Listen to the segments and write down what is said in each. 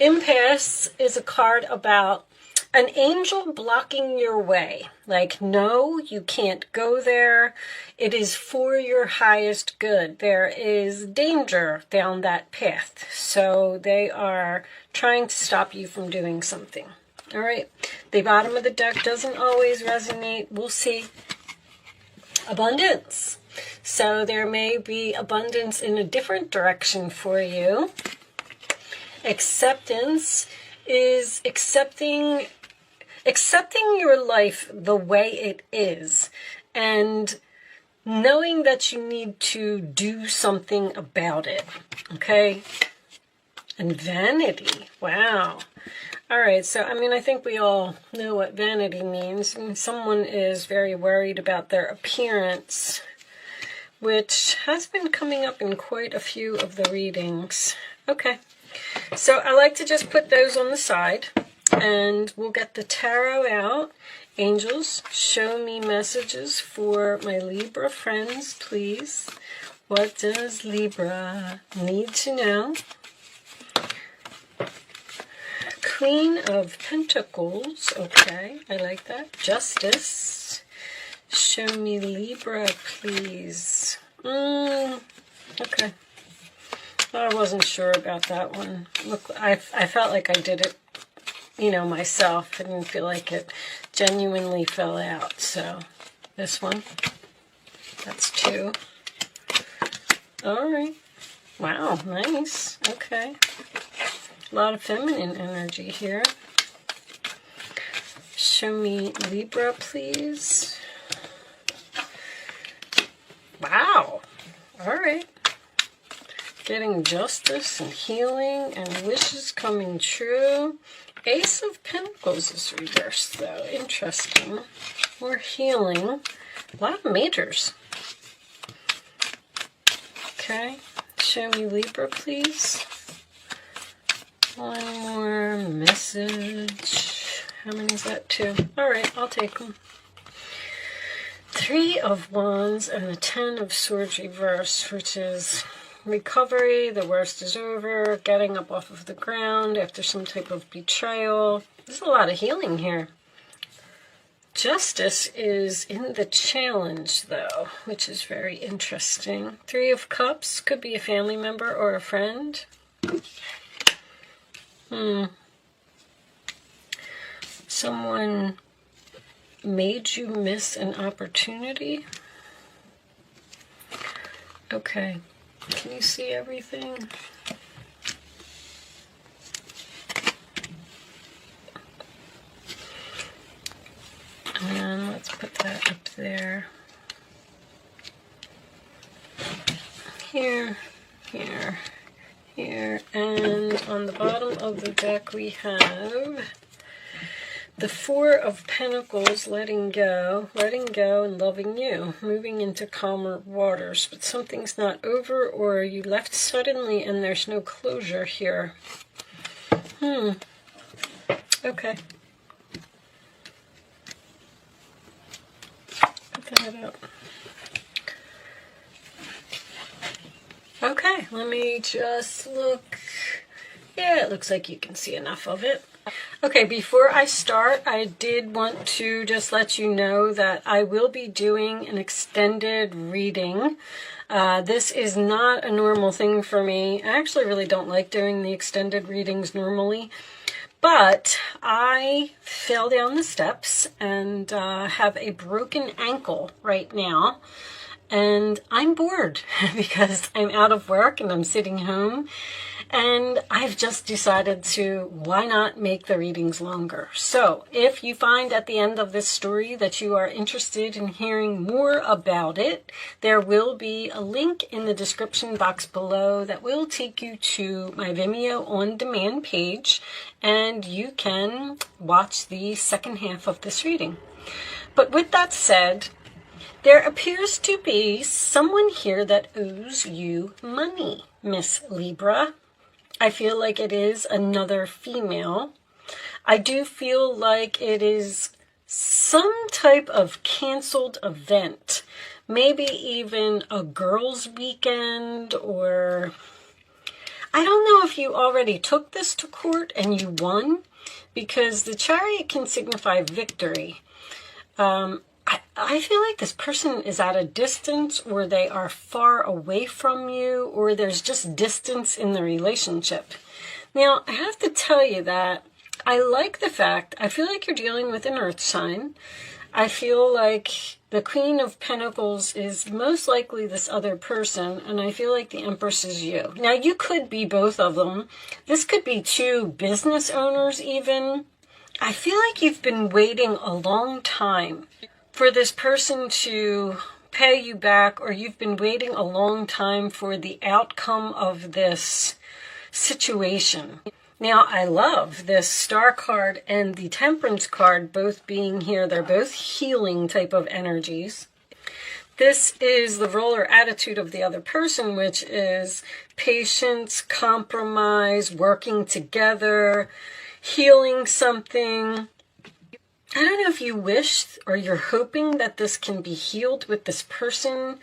Impasse is a card about an angel blocking your way. Like, no, you can't go there. It is for your highest good. There is danger down that path. So they are trying to stop you from doing something. All right. The bottom of the deck doesn't always resonate. We'll see. Abundance. So there may be abundance in a different direction for you. Acceptance is accepting your life the way it is and knowing that you need to do something about it. Okay? And vanity. Wow. All right, so I think we all know what vanity means. Someone is very worried about their appearance, which has been coming up in quite a few of the readings. Okay. So I like to just put those on the side, and we'll get the tarot out. Angels, show me messages for my Libra friends, please. What does Libra need to know? Queen of Pentacles. Okay, I like that. Justice. Show me Libra, please. Okay. I wasn't sure about that one. Look, I felt like I did it, myself. I didn't feel like it genuinely fell out. So, this one. That's 2. All right. Wow, nice. Okay. A lot of feminine energy here. Show me Libra, please. Wow. All right. Getting justice and healing and wishes coming true. Ace of Pentacles is reversed, though. Interesting. More healing. A lot of majors. Okay. Show me Libra, please. One more message. How many is that? 2. All right, I'll take them. 3 of Wands and the 10 of Swords reversed, which is recovery, the worst is over, getting up off of the ground after some type of betrayal. There's a lot of healing here. Justice is in the challenge, though, which is very interesting. 3 of Cups could be a family member or a friend. Someone made you miss an opportunity. Okay. Can you see everything? And let's put that up there. Here, here, here. And on the bottom of the deck we have the 4 of Pentacles, letting go and loving you, moving into calmer waters. But something's not over, or you left suddenly and there's no closure here. Okay. Put that up. Okay, let me just look. Yeah, it looks like you can see enough of it. Okay, before I start, I did want to just let you know that I will be doing an extended reading. This is not a normal thing for me. I actually really don't like doing the extended readings normally, but I fell down the steps and have a broken ankle right now. And I'm bored because I'm out of work and I'm sitting home. And I've just decided to, why not make the readings longer? So if you find at the end of this story that you are interested in hearing more about it, there will be a link in the description box below that will take you to my Vimeo on demand page, and you can watch the second half of this reading. But with that said, there appears to be someone here that owes you money, Miss Libra. I feel like it is another female. I do feel like it is some type of canceled event. Maybe even a girls' weekend, or I don't know if you already took this to court and you won, because the Chariot can signify victory. I feel like this person is at a distance, or they are far away from you, or there's just distance in the relationship. Now, I have to tell you that I like the fact, I feel like you're dealing with an earth sign. I feel like the Queen of Pentacles is most likely this other person, and I feel like the Empress is you. Now, you could be both of them. This could be two business owners even. I feel like you've been waiting a long time for this person to pay you back, or you've been waiting a long time for the outcome of this situation. Now, I love this Star card and the Temperance card both being here. They're both healing type of energies. This is the role or attitude of the other person, which is patience, compromise, working together, healing something. I don't know if you wish or you're hoping that this can be healed with this person.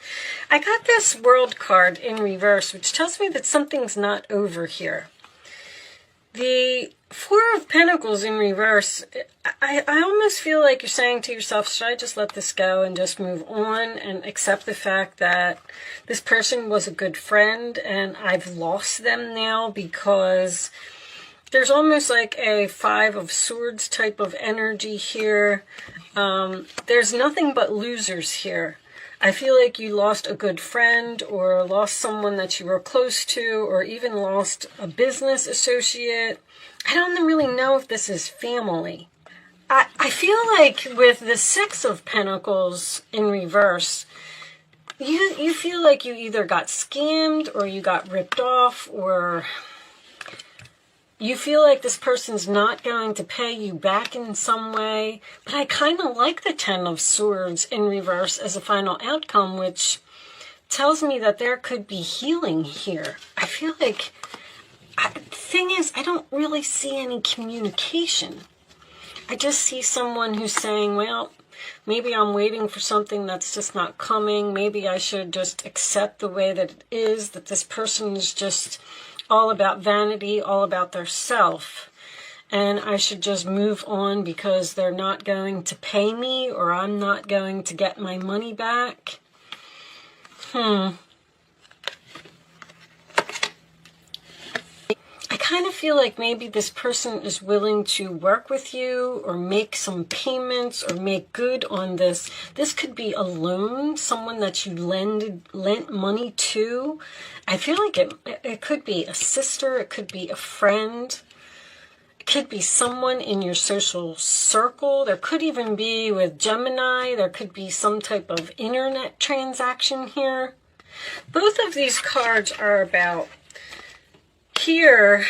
I got this World card in reverse, which tells me that something's not over here. The Four of Pentacles in reverse, I almost feel like you're saying to yourself, should I just let this go and just move on and accept the fact that this person was a good friend and I've lost them now, because there's almost like a Five of Swords type of energy here. There's nothing but losers here. I feel like you lost a good friend, or lost someone that you were close to, or even lost a business associate. I don't really know if this is family. I feel like with the Six of Pentacles in reverse, you feel like you either got scammed or you got ripped off, or you feel like this person's not going to pay you back in some way. But I kind of like the Ten of Swords in reverse as a final outcome, which tells me that there could be healing here. I feel like, the thing is, I don't really see any communication. I just see someone who's saying, well, maybe I'm waiting for something that's just not coming. Maybe I should just accept the way that it is, that this person is just all about vanity, all about their self, and I should just move on because they're not going to pay me, or I'm not going to get my money back. I kind of feel like maybe this person is willing to work with you, or make some payments, or make good on this. This could be a loan, someone that you lent money to. I feel like it could be a sister, it could be a friend, it could be someone in your social circle. There could even be, with Gemini, there could be some type of internet transaction here. Both of these cards are about, here,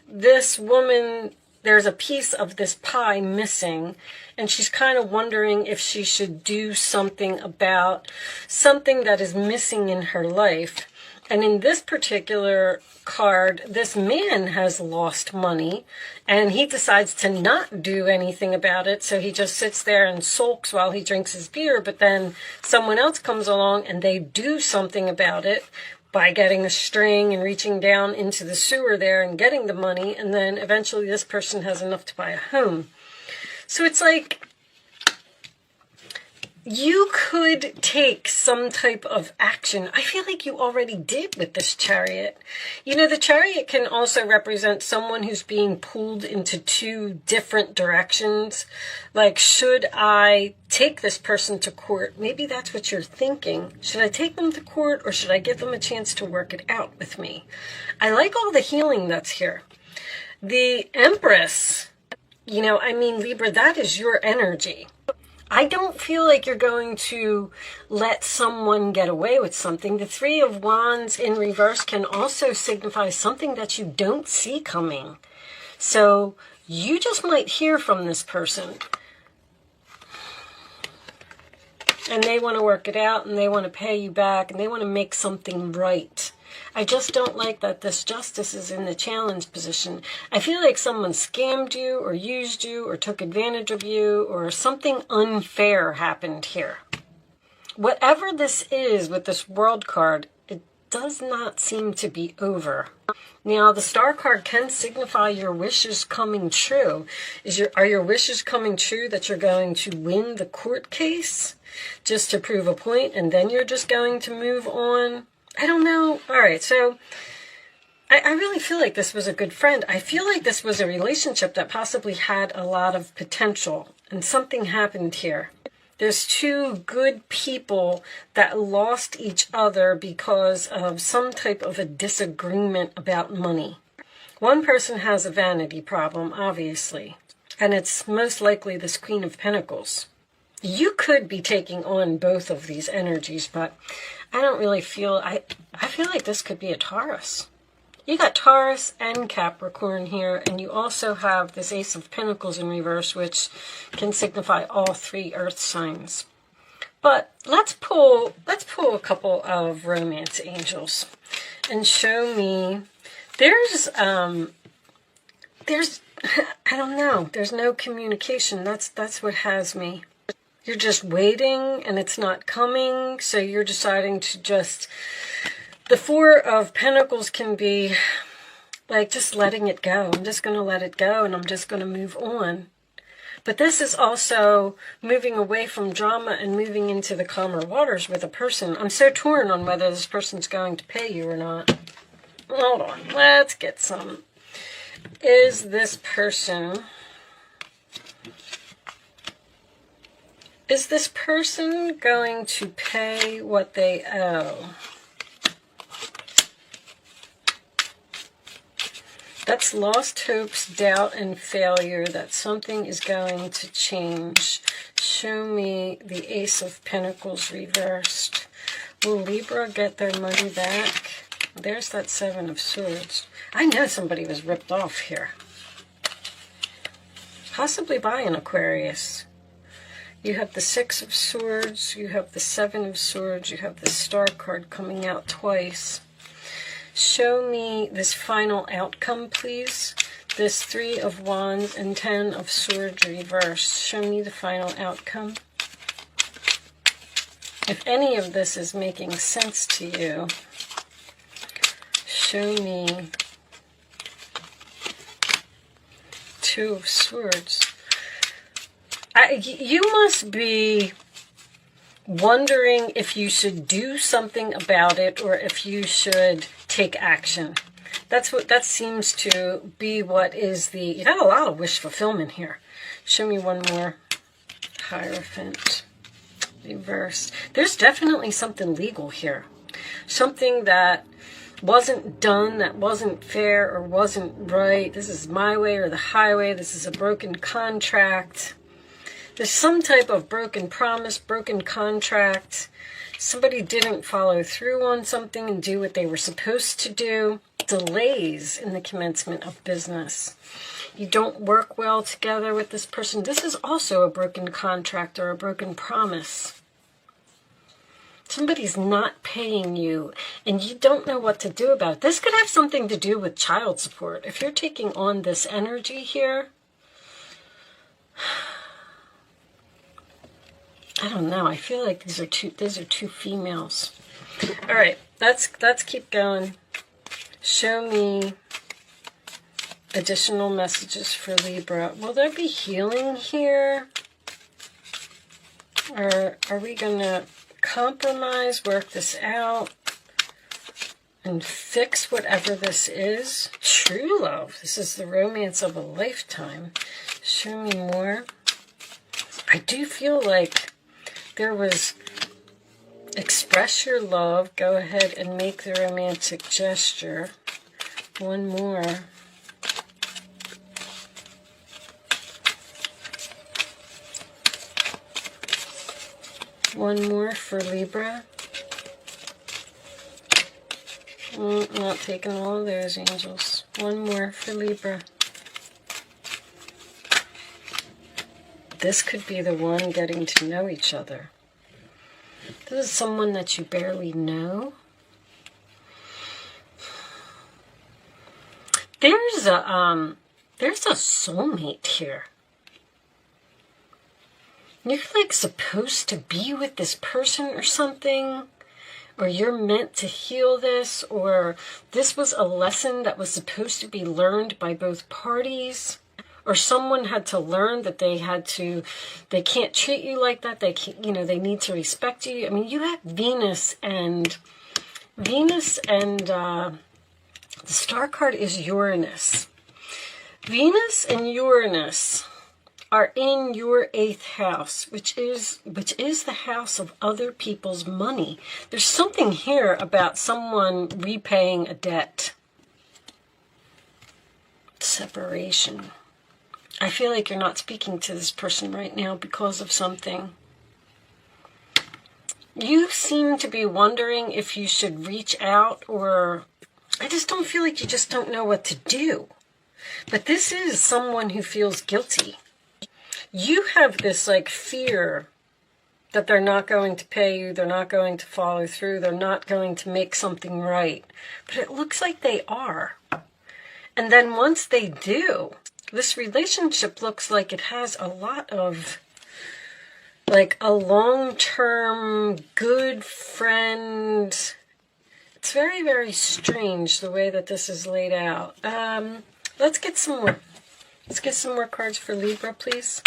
this woman, there's a piece of this pie missing, and she's kind of wondering if she should do something about something that is missing in her life. And in this particular card, this man has lost money, and he decides to not do anything about it. So he just sits there and sulks while he drinks his beer. But then someone else comes along and they do something about it by getting a string and reaching down into the sewer there and getting the money. And then eventually this person has enough to buy a home. So it's like, you could take some type of action. I feel like you already did with this Chariot. You know, the Chariot can also represent someone who's being pulled into two different directions. Like, should I take this person to court? Maybe that's what you're thinking. Should I take them to court, or should I give them a chance to work it out with me? I like all the healing that's here. The Empress, you know, I mean, Libra, that is your energy. I don't feel like you're going to let someone get away with something. The Three of Wands in reverse can also signify something that you don't see coming. So you just might hear from this person, and they want to work it out, and they want to pay you back, and they want to make something right. I just don't like that this Justice is in the challenge position. I feel like someone scammed you, or used you, or took advantage of you, or something unfair happened here. Whatever this is with this World card, does not seem to be over. Now, the Star card can signify your wishes coming true. Are your wishes coming true that you're going to win the court case just to prove a point, and then you're just going to move on? I don't know. All right, so I really feel like this was a good friend. I feel like this was a relationship that possibly had a lot of potential, and something happened here. There's two good people that lost each other because of some type of a disagreement about money. One person has a vanity problem, obviously, and it's most likely this Queen of Pentacles. You could be taking on both of these energies, but I don't really feel, I feel like this could be a Taurus. You got Taurus and Capricorn here, and you also have this Ace of Pentacles in reverse, which can signify all three earth signs. But let's pull a couple of romance angels and show me. There's I don't know. There's no communication. That's what has me. You're just waiting and it's not coming, so you're deciding to just. The Four of Pentacles can be like just letting it go. I'm just going to let it go and I'm just going to move on. But this is also moving away from drama and moving into the calmer waters with a person. I'm so torn on whether this person's going to pay you or not. Hold on. Let's get some. Is this person going to pay what they owe? That's lost hopes, doubt, and failure, that something is going to change. Show me the Ace of Pentacles reversed. Will Libra get their money back? There's that Seven of Swords. I know somebody was ripped off here. Possibly by an Aquarius. You have the Six of Swords, you have the Seven of Swords, you have the Star card coming out twice. Show me this final outcome, please. This Three of Wands and Ten of Swords reversed. Show me the final outcome. If any of this is making sense to you, show me Two of Swords. You must be wondering if you should do something about it or if you should take action. That seems to be what is the. You got a lot of wish fulfillment here. Show me one more. Hierophant reversed. There's definitely something legal here. Something that wasn't done, that wasn't fair or wasn't right. This is my way or the highway. This is a broken contract. There's some type of broken promise, broken contract. Somebody didn't follow through on something and do what they were supposed to do. Delays in the commencement of business. You don't work well together with this person. This is also a broken contract or a broken promise. Somebody's not paying you and you don't know what to do about it. This could have something to do with child support. If you're taking on this energy here, I don't know. I feel like these are two females. All right, let's keep going. Show me additional messages for Libra. Will there be healing here? Or are we going to compromise, work this out, and fix whatever this is? True love. This is the romance of a lifetime. Show me more. I do feel like there was express your love. Go ahead and make the romantic gesture. One more. One more for Libra. Not taking all of those, angels. One more for Libra. This could be the one getting to know each other. This is someone that you barely know. There's a soulmate here. You're like supposed to be with this person or something, or you're meant to heal this, or this was a lesson that was supposed to be learned by both parties, or someone had to learn that they can't treat you like that. They can't, they need to respect you. I mean, you have Venus and the star card is Uranus. Venus and Uranus are in your 8th house, which is the house of other people's money. There's something here about someone repaying a debt. Separation. I feel like you're not speaking to this person right now because of something. You seem to be wondering if you should reach out, or I just don't feel like you just don't know what to do. But this is someone who feels guilty. You have this like fear that they're not going to pay you, they're not going to follow through, they're not going to make something right. But it looks like they are. And then once they do, this relationship looks like it has a lot of, like, a long-term good friend. It's very, very strange the way that this is laid out. Let's get some more. Let's get some more cards for Libra, please.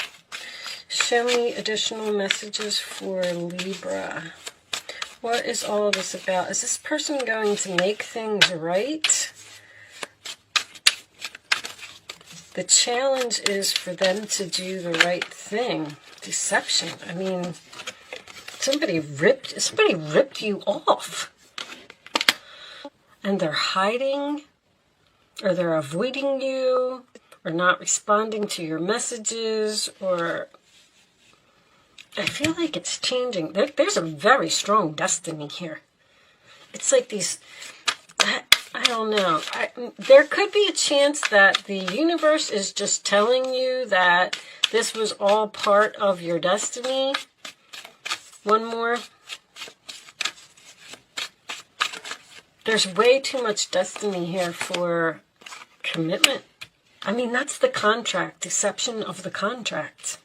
Show me additional messages for Libra. What is all of this about? Is this person going to make things right? The challenge is for them to do the right thing. Deception. I mean, somebody ripped you off. And they're hiding, or they're avoiding you, or not responding to your messages, or I feel like it's changing. There's a very strong destiny here. It's like these, I don't know. There could be a chance that the universe is just telling you that this was all part of your destiny. One more. There's way too much destiny here for commitment. I mean, that's the contract, deception of the contract.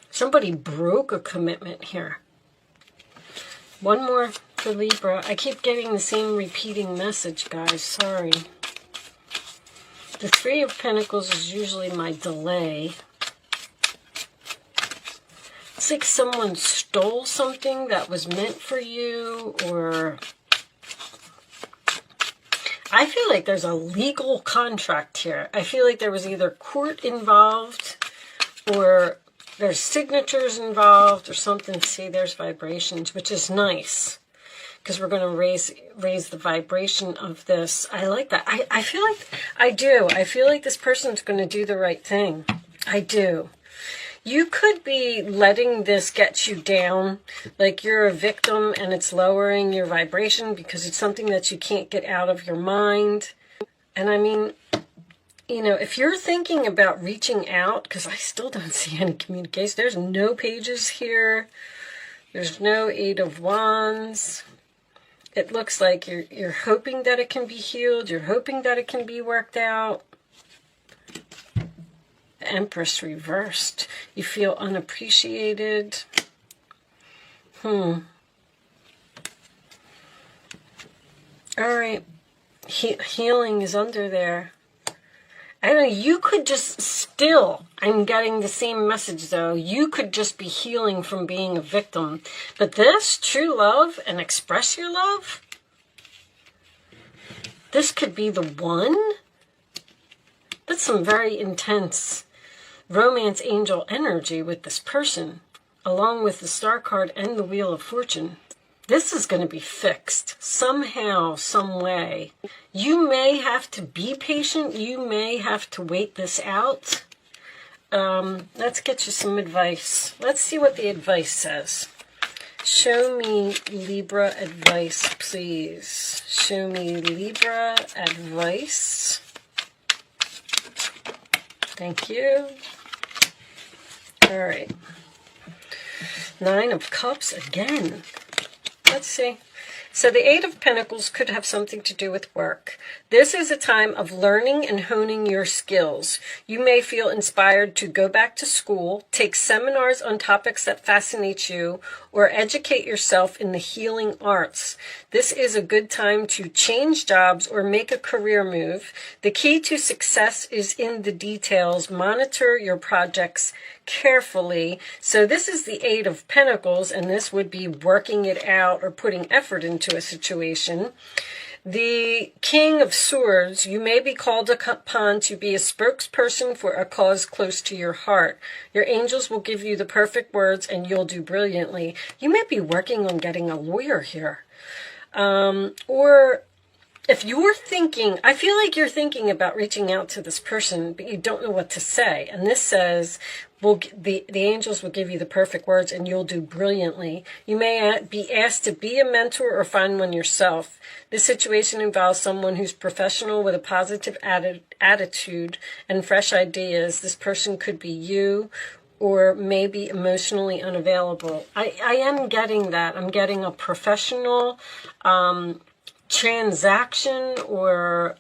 Somebody broke a commitment here. One more for Libra. I keep getting the same repeating message, guys. Sorry. The Three of Pentacles is usually my delay. It's like someone stole something that was meant for you, or I feel like there's a legal contract here. I feel like there was either court involved, or there's signatures involved, or something. See, there's vibrations, which is nice, because we're going to raise the vibration of this. I like that. I feel like, I do. I feel like this person's going to do the right thing. I do. You could be letting this get you down, like you're a victim and it's lowering your vibration because it's something that you can't get out of your mind. And I mean, if you're thinking about reaching out, because I still don't see any communication. There's no pages here. There's no Eight of Wands. It looks like you're hoping that it can be healed. You're hoping that it can be worked out. Empress reversed. You feel unappreciated. All right. Healing is under there. I don't know. You could just still, I'm getting the same message though. You could just be healing from being a victim. But this, true love and express your love, this could be the one. That's some very intense romance angel energy with this person, along with the Star card and the Wheel of Fortune. This is going to be fixed somehow, some way. You may have to be patient. You may have to wait this out. Let's get you some advice. Let's see what the advice says. Show me Libra advice, please. Show me Libra advice. Thank you. All right. Nine of Cups again. Let's see. So the Eight of Pentacles could have something to do with work. This is a time of learning and honing your skills. You may feel inspired to go back to school, take seminars on topics that fascinate you, or educate yourself in the healing arts. This is a good time to change jobs or make a career move. The key to success is in the details. Monitor your projects carefully. So this is the Eight of Pentacles, and this would be working it out or putting effort into a situation. The King of Swords, you may be called upon to be a spokesperson for a cause close to your heart. Your angels will give you the perfect words and you'll do brilliantly. You may be working on getting a lawyer here. Or if you're thinking, I feel like you're thinking about reaching out to this person, but you don't know what to say. And this says, the angels will give you the perfect words and you'll do brilliantly. You may be asked to be a mentor or find one yourself. This situation involves someone who's professional with a positive attitude and fresh ideas. This person could be you, or maybe emotionally unavailable. I am getting that. I'm getting a professional transaction, or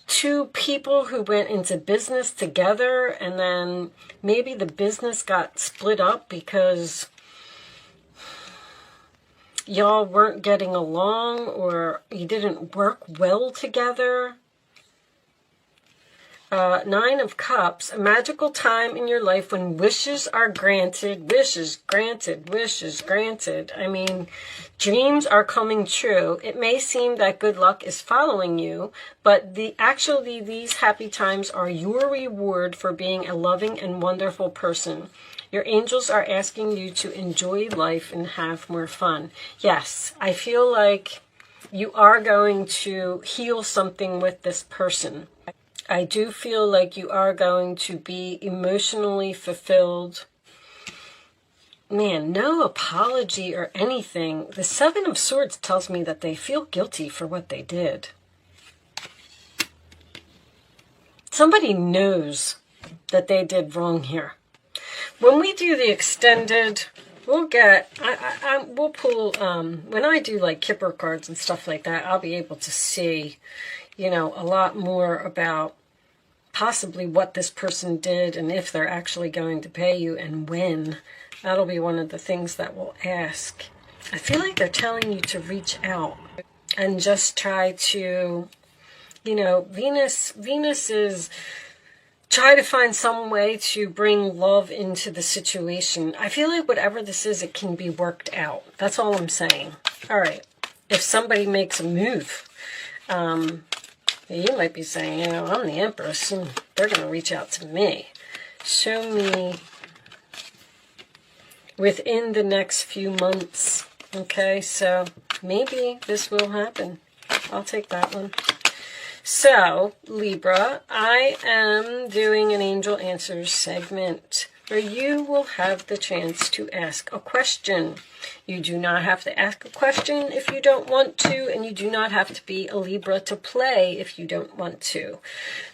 two people who went into business together and then maybe the business got split up because y'all weren't getting along or you didn't work well together. Nine of Cups, a magical time in your life when wishes are granted, wishes granted, wishes granted. I mean, dreams are coming true. It may seem that good luck is following you, but actually these happy times are your reward for being a loving and wonderful person. Your angels are asking you to enjoy life and have more fun. Yes, I feel like you are going to heal something with this person. I do feel like you are going to be emotionally fulfilled. Man, no apology or anything. The Seven of Swords tells me that they feel guilty for what they did. Somebody knows that they did wrong here. When we do the extended, we'll get, we'll pull, when I do like Kipper cards and stuff like that, I'll be able to see, you know, a lot more about possibly what this person did and if they're actually going to pay you and when. That'll be one of the things that we'll ask. I feel like they're telling you to reach out and just try to, you know, Venus is try to find some way to bring love into the situation. I feel like whatever this is, it can be worked out. That's all I'm saying. All right. If somebody makes a move, you might be saying, you know, I'm the Empress and they're going to reach out to me. Show me within the next few months. Okay, so maybe this will happen. I'll take that one. So, Libra, I am doing an Angel Answers segment where you will have the chance to ask a question. You do not have to ask a question if you don't want to, and you do not have to be a Libra to play if you don't want to.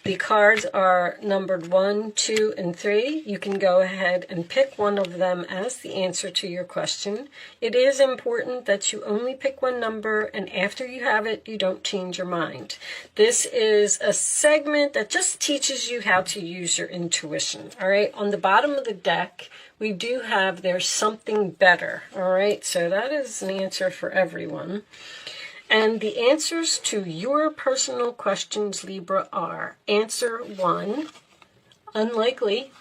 The cards are numbered 1, 2, and 3. You can go ahead and pick one of them as the answer to your question. It is important that you only pick one number, and after you have it, you don't change your mind. This is a segment that just teaches you how to use your intuition. All right, on the bottom of the deck, we do have there's something better. All right, so that is an answer for everyone. And the answers to your personal questions, Libra, are answer 1, unlikely.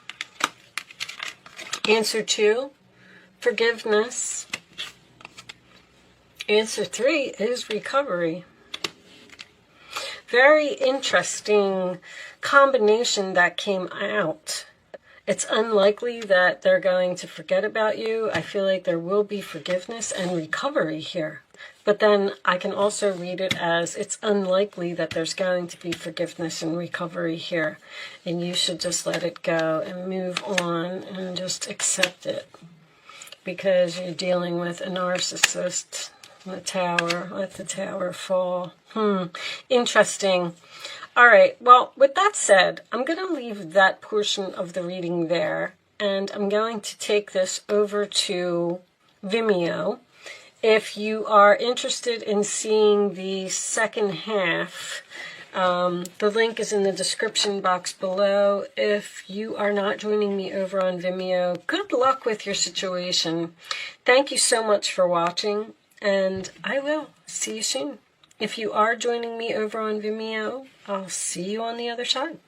Answer 2, forgiveness. Answer 3 is recovery. Very interesting combination that came out. It's unlikely that they're going to forget about you. I feel like there will be forgiveness and recovery here. But then I can also read it as it's unlikely that there's going to be forgiveness and recovery here. And you should just let it go and move on and just accept it. Because you're dealing with a narcissist. The Tower. Let the Tower fall. Interesting. All right, well, with that said, I'm going to leave that portion of the reading there, and I'm going to take this over to Vimeo, If you are interested in seeing the second half, the link is in the description box below. If you are not joining me over on Vimeo, good luck with your situation. Thank you so much for watching, and I will see you soon. If you are joining me over on Vimeo, I'll see you on the other side.